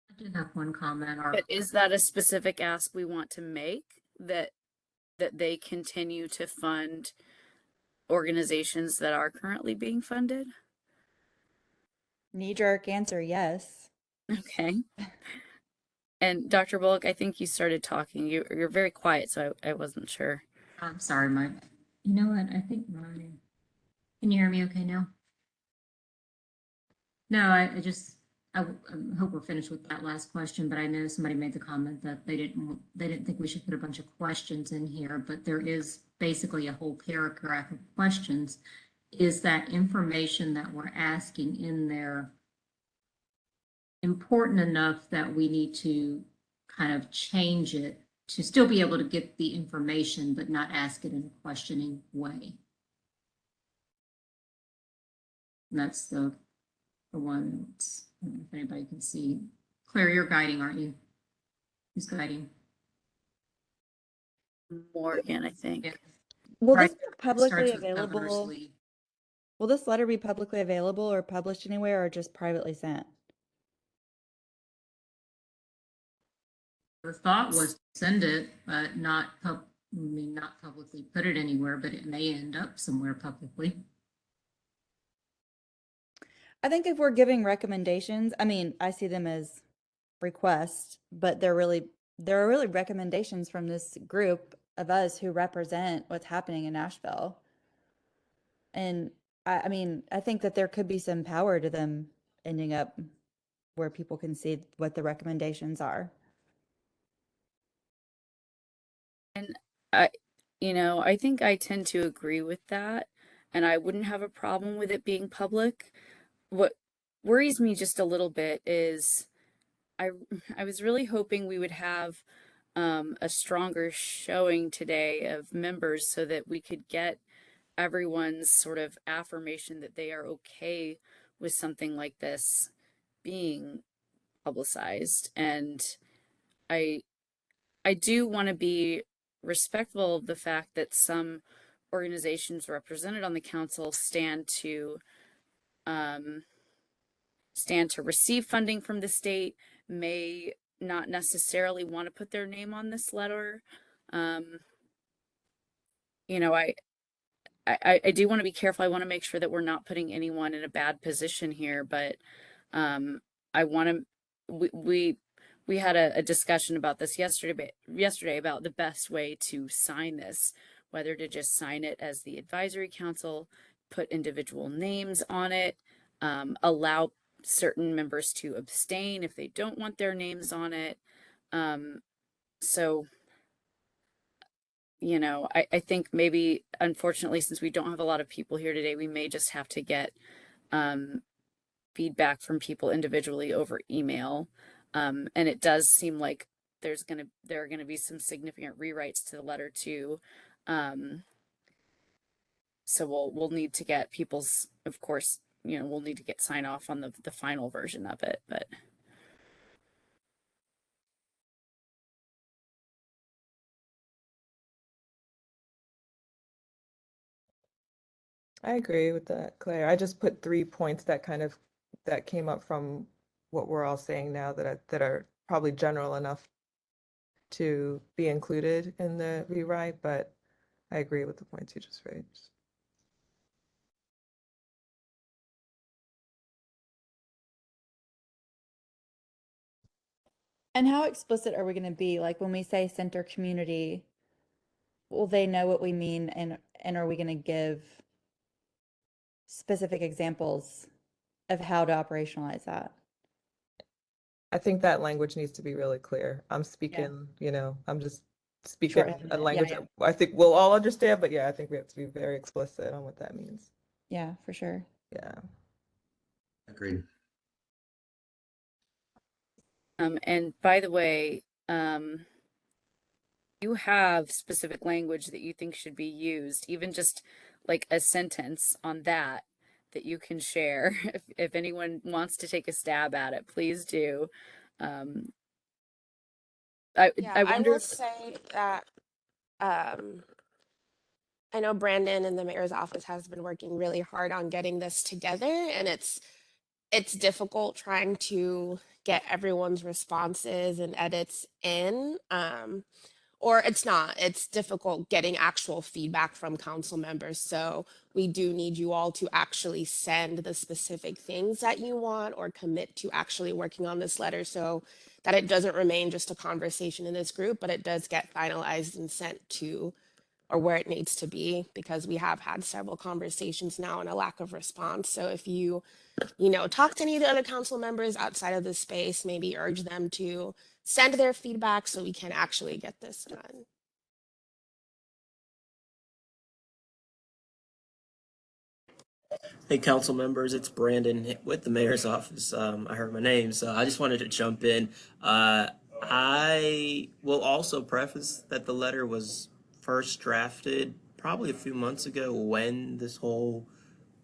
I did have one comment. But is that a specific ask we want to make, that they continue to fund organizations that are currently being funded? Knee-jerk answer, yes. Okay. And Dr. Bullock, I think you started talking. You're very quiet, so I wasn't sure. I'm sorry, Mike. You know what? I think can you hear me okay now? No, I hope we're finished with that last question, but I know somebody made the comment that they didn't think we should put a bunch of questions in here, but there is basically a whole paragraph of questions. Is that information that we're asking in there important enough that we need to kind of change it to still be able to get the information, but not ask it in a questioning way? And that's the one that's, I don't know if anybody can see. Claire, you're guiding, aren't you? Who's guiding? Morgan, I think. Yeah. Will Right. this be publicly Starts with governor's available? leave. Will this letter be publicly available or published anywhere or just privately sent? The thought was to send it, but not publicly put it anywhere, but it may end up somewhere publicly. I think if we're giving recommendations, I mean, I see them as requests, but there are really recommendations from this group of us who represent what's happening in Nashville. And I mean, I think that there could be some power to them ending up where people can see what the recommendations are. And I think I tend to agree with that, and I wouldn't have a problem with it being public. What worries me just a little bit is I was really hoping we would have a stronger showing today of members so that we could get everyone's sort of affirmation that they are okay with something like this being publicized. And I do want to be respectful of the fact that some organizations represented on the council stand to receive funding from the state, may not necessarily want to put their name on this letter. I do want to be careful. I want to make sure that we're not putting anyone in a bad position here, but I want to, we had a discussion about this yesterday about the best way to sign this, whether to just sign it as the advisory council, put individual names on it, allow certain members to abstain if they don't want their names on it. So I think maybe, unfortunately, since we don't have a lot of people here today, we may just have to get feedback from people individually over email. And it does seem like there are gonna be some significant rewrites to the letter too. So we'll need to get people's, of course, we'll need to get sign off on the final version of it, but. I agree with that, Claire. I just put 3 points that came up from what we're all saying now that are probably general enough to be included in the rewrite, but I agree with the points you just raised. And how explicit are we going to be? Like when we say center community, will they know what we mean? And are we going to give specific examples of how to operationalize that? I think that language needs to be really clear. I'm speaking, I'm just speaking Shorthand a it. language Yeah. that I think we'll all understand, but yeah, I think we have to be very explicit on what that means. Yeah, for sure. Yeah. Agreed. And by the way, you have specific language that you think should be used, even just like a sentence on that you can share. If anyone wants to take a stab at it, please do. Um, Yeah, I I wonder will if, say that um, I know Brandon and the mayor's office has been working really hard on getting this together, and it's difficult trying to get everyone's responses and edits in. Or it's not. It's difficult getting actual feedback from council members. So we do need you all to actually send the specific things that you want or commit to actually working on this letter so that it doesn't remain just a conversation in this group, but it does get finalized and sent to or where it needs to be, because we have had several conversations now and a lack of response. So if you talk to any of the other council members outside of this space, maybe urge them to send their feedback so we can actually get this done. Hey, council members, it's Brandon with the mayor's office. I heard my name, so I just wanted to jump in. I will also preface that the letter was first drafted probably a few months ago when this whole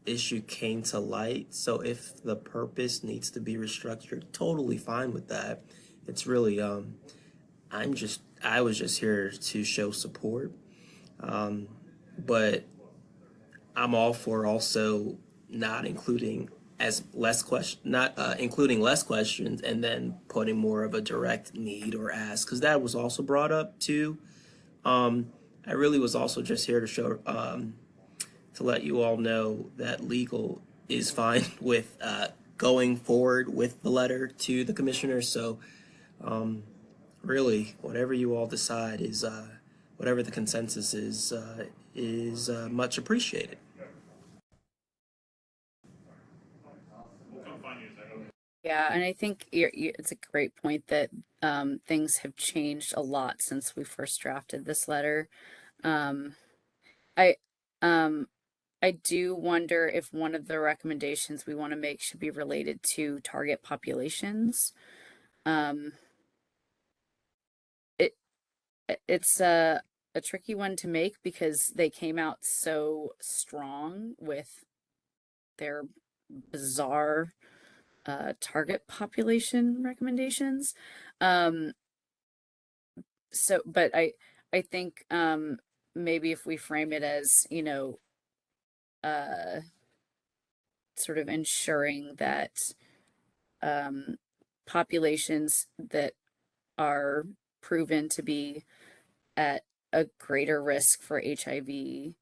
issue came to light. So if the purpose needs to be restructured, totally fine with that. It's really, I was just here to show support. But I'm all for also not including not including less questions and then putting more of a direct need or ask, because that was also brought up too. I really was also just here to show to let you all know that legal is fine with going forward with the letter to the commissioner. So really, whatever you all decide is whatever the consensus is much appreciated. yeah, and I think it's a great point that things have changed a lot since we first drafted this letter. Um, I um, I do wonder if one of the recommendations we want to make should be related to target populations. Um, it it's a tricky one to make because they came out so strong with their bizarre target population recommendations. Um, but I think maybe if we frame it as, uh, sort of ensuring that populations that are proven to be at a greater risk for HIV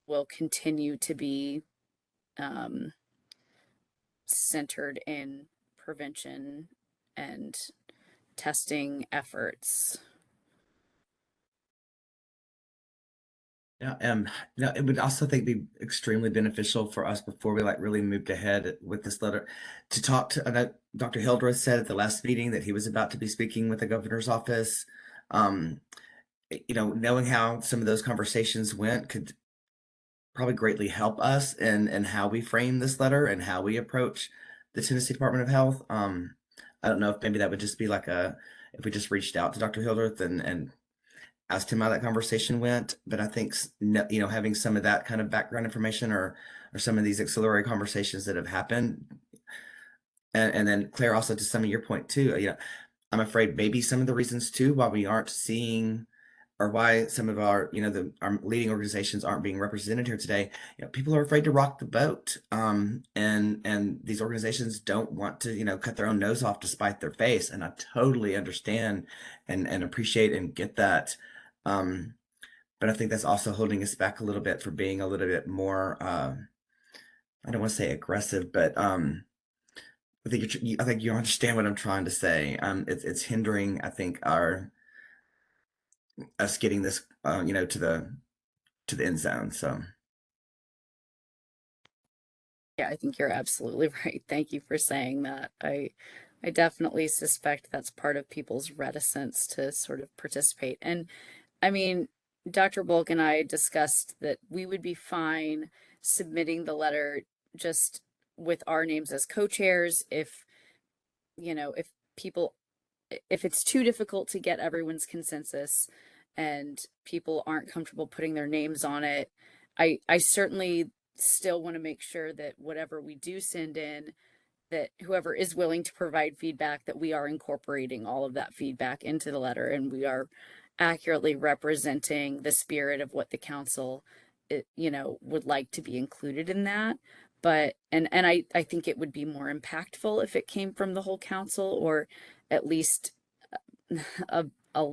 will continue to be um, centered in prevention and testing efforts. Yeah, it would also think be extremely beneficial for us before we like really moved ahead with this letter to talk to. I know Dr. Hildreth said at the last meeting that he was about to be speaking with the governor's office. Um, knowing how some of those conversations went could probably greatly help us in how we frame this letter and how we approach the Tennessee Department of Health. I don't know if maybe that would just be like if we just reached out to Dr. Hildreth and asked him how that conversation went. But I think having some of that kind of background information or some of these auxiliary conversations that have happened, and then Claire, also to some of your point too. I'm afraid maybe some of the reasons too why we aren't seeing or why some of our our leading organizations aren't being represented here today. People are afraid to rock the boat, and these organizations don't want to cut their own nose off to spite their face, and I totally understand and appreciate and get that. But I think that's also holding us back a little bit for being a little bit more, I don't want to say aggressive, but I think you understand what I'm trying to say. It's hindering, I think, us getting this, to the end zone. So. Yeah, I think you're absolutely right. Thank you for saying that. I definitely suspect that's part of people's reticence to sort of participate. And I mean, Dr. Bulk and I discussed that we would be fine submitting the letter just with our names as co-chairs if you know, if it's too difficult to get everyone's consensus and people aren't comfortable putting their names on it, I certainly still want to make sure that whatever we do send in, that whoever is willing to provide feedback, that we are incorporating all of that feedback into the letter and we are accurately representing the spirit of what the council, you know, would like to be included in that. But I think it would be more impactful if it came from the whole council, or at least a, a,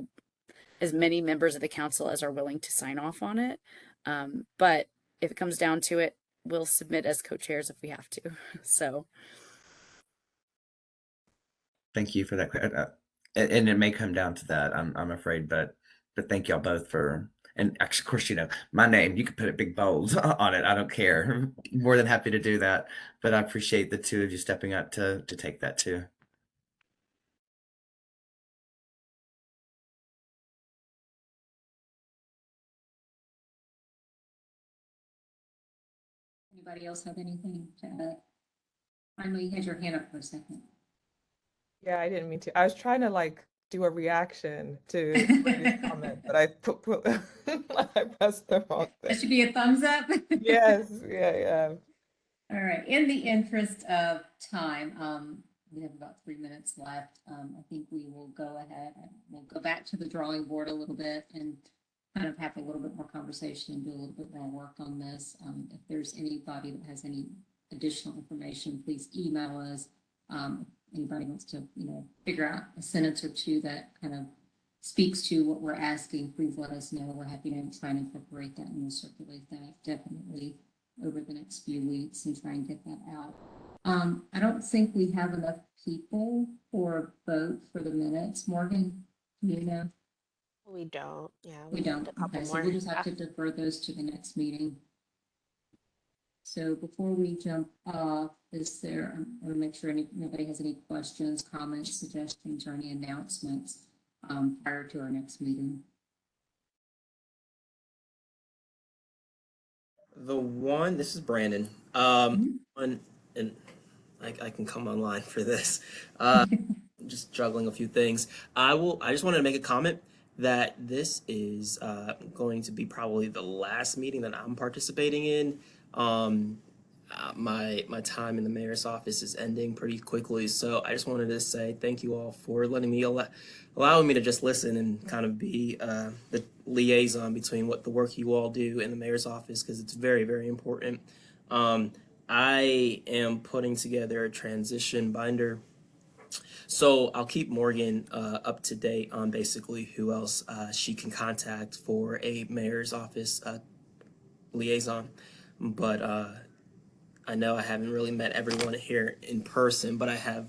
as many members of the council as are willing to sign off on it. But if it comes down to it, we'll submit as co-chairs if we have to. So Thank you for that. And it may come down to that, I'm afraid, but thank y'all both for, and actually, of course, you know, my name, you could put it big bold on it. I don't care. More than happy to do that. But I appreciate the two of you stepping up to take that too. Anybody else have anything to add? I know you had your hand up for a second. Yeah, I didn't mean to. I was trying to like do a reaction to Brittany's comment, but I I pressed the wrong That thing. should be a thumbs up. Yes, yeah. All right, in the interest of time, we have about 3 minutes left. I think we will go ahead and we'll go back to the drawing board a little bit and kind of have a little bit more conversation and do a little bit more work on this. If there's anybody that has any additional information, please email us. Anybody wants to, you know, figure out a sentence or two that kind of speaks to what we're asking, please let us know. We're happy to try and incorporate that and we'll circulate that definitely over the next few weeks and try and get that out. I don't think we have enough people for a vote for the minutes. Morgan, you know? We don't. Yeah, We need don't. a couple Okay, so more. we'll just have to defer those to the next meeting. So before we jump off, is there, I want to make sure nobody has any questions, comments, suggestions, or any announcements prior to our next meeting. This is Brandon. And I can come online for this. Just juggling a few things. I just wanted to make a comment that this is going to be probably the last meeting that I'm participating in. My time in the mayor's office is ending pretty quickly, so I just wanted to say thank you all for letting me allowing me to just listen and kind of be the liaison between what the work you all do in the mayor's office, because it's very, very important. I am putting together a transition binder, so I'll keep Morgan up to date on basically who else she can contact for a mayor's office liaison. But I know I haven't really met everyone here in person, but I have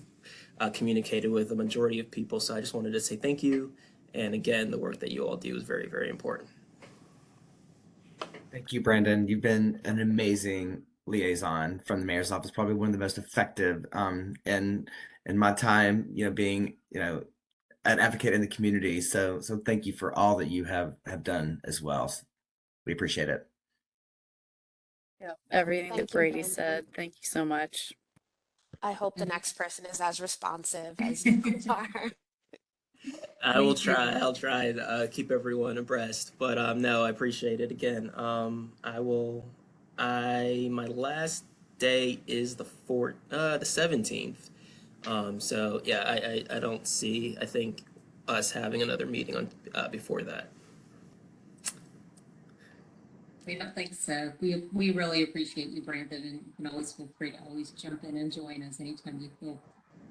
communicated with a majority of people. So I just wanted to say thank you. And again, the work that you all do is very, very important. Thank you, Brandon. You've been an amazing liaison from the mayor's office, probably one of the most effective in my time, you know, being, you know, an advocate in the community. So thank you for all that you have done as well. We appreciate it. yeah, everything Thank that you, Brady Brandon. said. Thank you so much. I hope the next person is as responsive as you are. I will try. I'll try and keep everyone abreast. But no, I appreciate it again. My last day is the 17th. So yeah, I don't see, I think, us having another meeting on before that. We don't think so. We really appreciate you, Brandon, and you can always feel free to always jump in and join us anytime you feel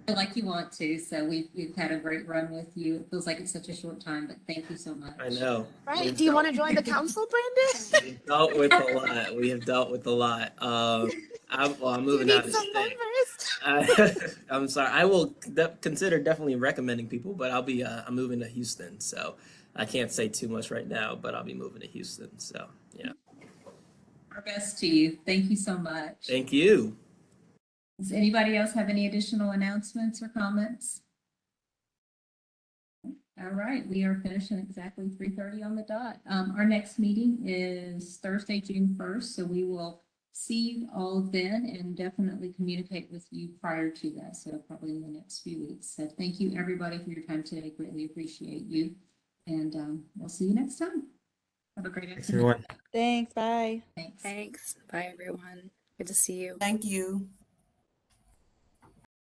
like you want to. So we've had a great run with you. It feels like it's such a short time, but thank you so much. I know. Right? Do you want to join the council, Brandon? We've dealt with a lot. We have dealt with a lot. I'm moving out of state. I'm sorry. I will consider definitely recommending people, but I'm moving to Houston, so I can't say too much right now. But I'll be moving to Houston, so yeah. Our best to you. Thank you so much. Thank you. Does anybody else have any additional announcements or comments? All right, we are finishing exactly 3:30 on the dot. Our next meeting is Thursday, June 1st, so we will see you all then and definitely communicate with you prior to that. So probably in the next few weeks. So thank you everybody for your time today. Greatly appreciate you. And we'll see you next time. Have a great Thanks, afternoon. everyone. Thanks, bye. Thanks. Thanks. Bye, everyone. Good to see you. Thank you.